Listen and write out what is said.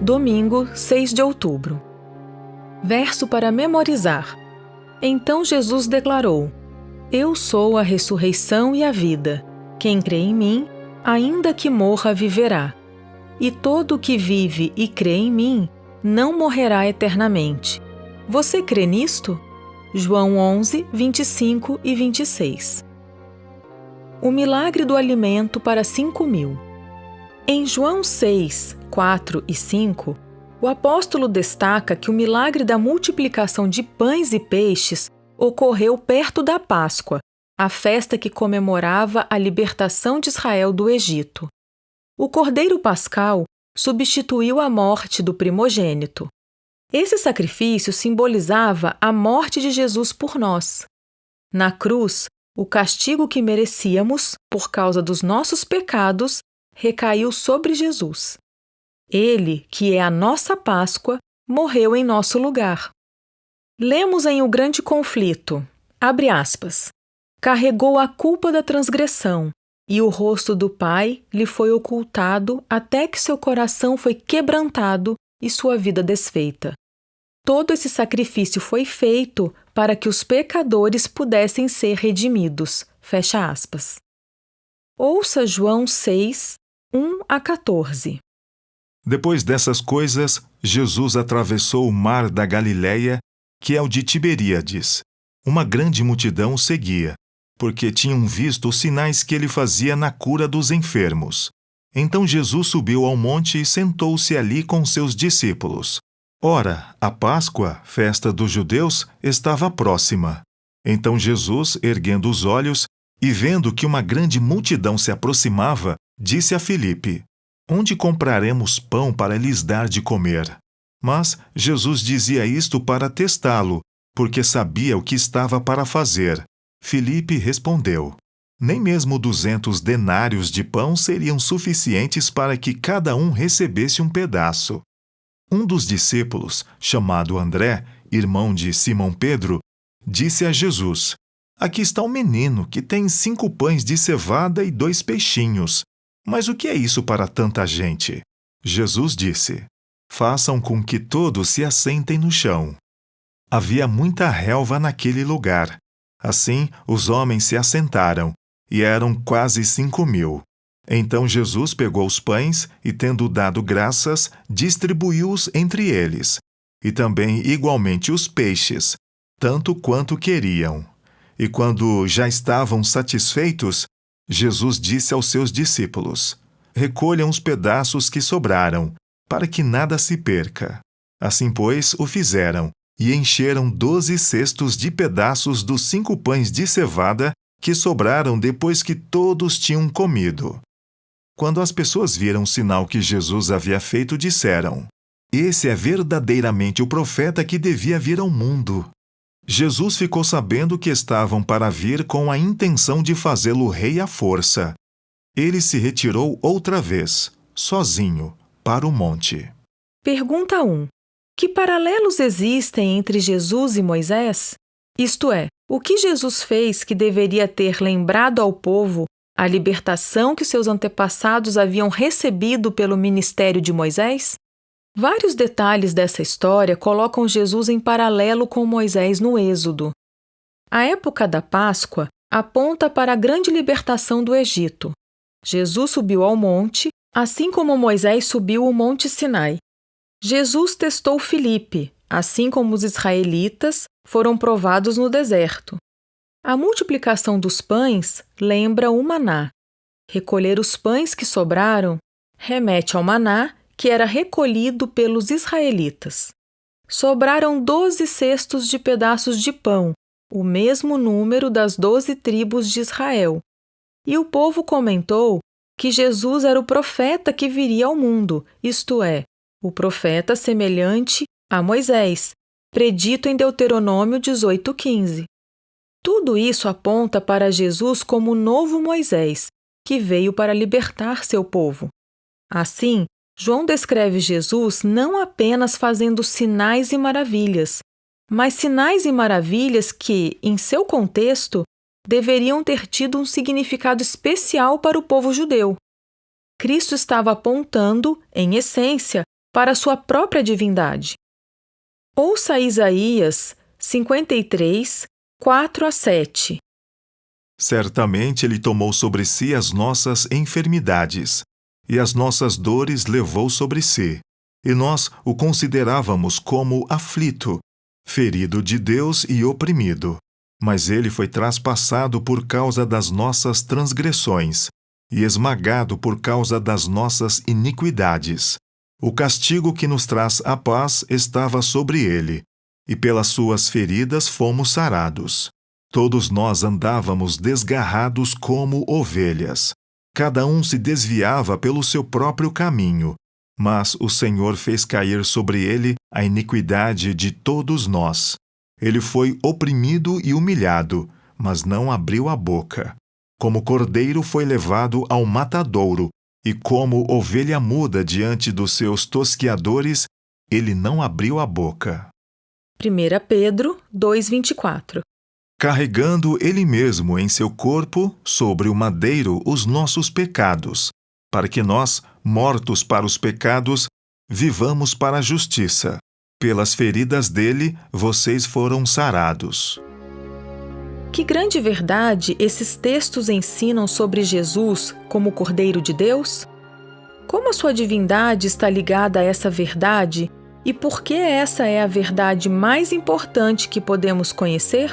Domingo, 6 de outubro. Verso para memorizar. Então Jesus declarou: Eu sou a ressurreição e a vida. Quem crê em mim, ainda que morra, viverá. E todo o que vive e crê em mim, não morrerá eternamente. Você crê nisto? João 11, 25 e 26. O milagre do alimento para 5.000. Em João 6, 4 e 5, o apóstolo destaca que o milagre da multiplicação de pães e peixes ocorreu perto da Páscoa, a festa que comemorava a libertação de Israel do Egito. O Cordeiro Pascal substituiu a morte do primogênito. Esse sacrifício simbolizava a morte de Jesus por nós. Na cruz, o castigo que merecíamos, por causa dos nossos pecados, recaiu sobre Jesus. Ele, que é a nossa Páscoa, morreu em nosso lugar. Lemos em O Grande Conflito, abre aspas, carregou a culpa da transgressão, e o rosto do Pai lhe foi ocultado até que seu coração foi quebrantado e sua vida desfeita. Todo esse sacrifício foi feito para que os pecadores pudessem ser redimidos. Fecha aspas. Ouça João 6, 1 a 14. Depois dessas coisas, Jesus atravessou o mar da Galileia, que é o de Tiberíades. Uma grande multidão o seguia, porque tinham visto os sinais que ele fazia na cura dos enfermos. Então Jesus subiu ao monte e sentou-se ali com seus discípulos. Ora, a Páscoa, festa dos judeus, estava próxima. Então Jesus, erguendo os olhos e vendo que uma grande multidão se aproximava, disse a Filipe: Onde compraremos pão para lhes dar de comer? Mas Jesus dizia isto para testá-lo, porque sabia o que estava para fazer. Filipe respondeu: Nem mesmo 200 denários de pão seriam suficientes para que cada um recebesse um pedaço. Um dos discípulos, chamado André, irmão de Simão Pedro, disse a Jesus: Aqui está um menino que tem 5 pães de cevada e 2 peixinhos. Mas o que é isso para tanta gente? Jesus disse: Façam com que todos se assentem no chão. Havia muita relva naquele lugar. Assim, os homens se assentaram, e eram quase 5.000. Então Jesus pegou os pães e, tendo dado graças, distribuiu-os entre eles, e também igualmente os peixes, tanto quanto queriam. E quando já estavam satisfeitos, Jesus disse aos seus discípulos: Recolham os pedaços que sobraram, para que nada se perca. Assim, pois, o fizeram, e encheram 12 cestos de pedaços dos 5 pães de cevada que sobraram depois que todos tinham comido. Quando as pessoas viram o sinal que Jesus havia feito, disseram: Esse é verdadeiramente o profeta que devia vir ao mundo. Jesus ficou sabendo que estavam para vir com a intenção de fazê-lo rei à força. Ele se retirou outra vez, sozinho, para o monte. Pergunta 1. Que paralelos existem entre Jesus e Moisés? Isto é, o que Jesus fez que deveria ter lembrado ao povo a libertação que seus antepassados haviam recebido pelo ministério de Moisés? Vários detalhes dessa história colocam Jesus em paralelo com Moisés no Êxodo. A época da Páscoa aponta para a grande libertação do Egito. Jesus subiu ao monte, assim como Moisés subiu o Monte Sinai. Jesus testou Filipe, assim como os israelitas foram provados no deserto. A multiplicação dos pães lembra o maná. Recolher os pães que sobraram remete ao maná que era recolhido pelos israelitas. Sobraram 12 cestos de pedaços de pão, o mesmo número das 12 tribos de Israel. E o povo comentou que Jesus era o profeta que viria ao mundo, isto é, o profeta semelhante a Moisés, predito em Deuteronômio 18:15. Tudo isso aponta para Jesus como o novo Moisés, que veio para libertar seu povo. Assim, João descreve Jesus não apenas fazendo sinais e maravilhas, mas sinais e maravilhas que, em seu contexto, deveriam ter tido um significado especial para o povo judeu. Cristo estava apontando, em essência, para sua própria divindade. Ouça Isaías 53, 4-7. Certamente ele tomou sobre si as nossas enfermidades, e as nossas dores levou sobre si. E nós o considerávamos como aflito, ferido de Deus e oprimido. Mas ele foi traspassado por causa das nossas transgressões, e esmagado por causa das nossas iniquidades. O castigo que nos traz a paz estava sobre ele, e pelas suas feridas fomos sarados. Todos nós andávamos desgarrados como ovelhas. Cada um se desviava pelo seu próprio caminho, mas o Senhor fez cair sobre ele a iniquidade de todos nós. Ele foi oprimido e humilhado, mas não abriu a boca. Como cordeiro foi levado ao matadouro, e como ovelha muda diante dos seus tosquiadores, ele não abriu a boca. 1 Pedro 2,24. Carregando ele mesmo em seu corpo, sobre o madeiro, os nossos pecados, para que nós, mortos para os pecados, vivamos para a justiça. Pelas feridas dele, vocês foram sarados. Que grande verdade esses textos ensinam sobre Jesus como Cordeiro de Deus? Como a sua divindade está ligada a essa verdade e por que essa é a verdade mais importante que podemos conhecer?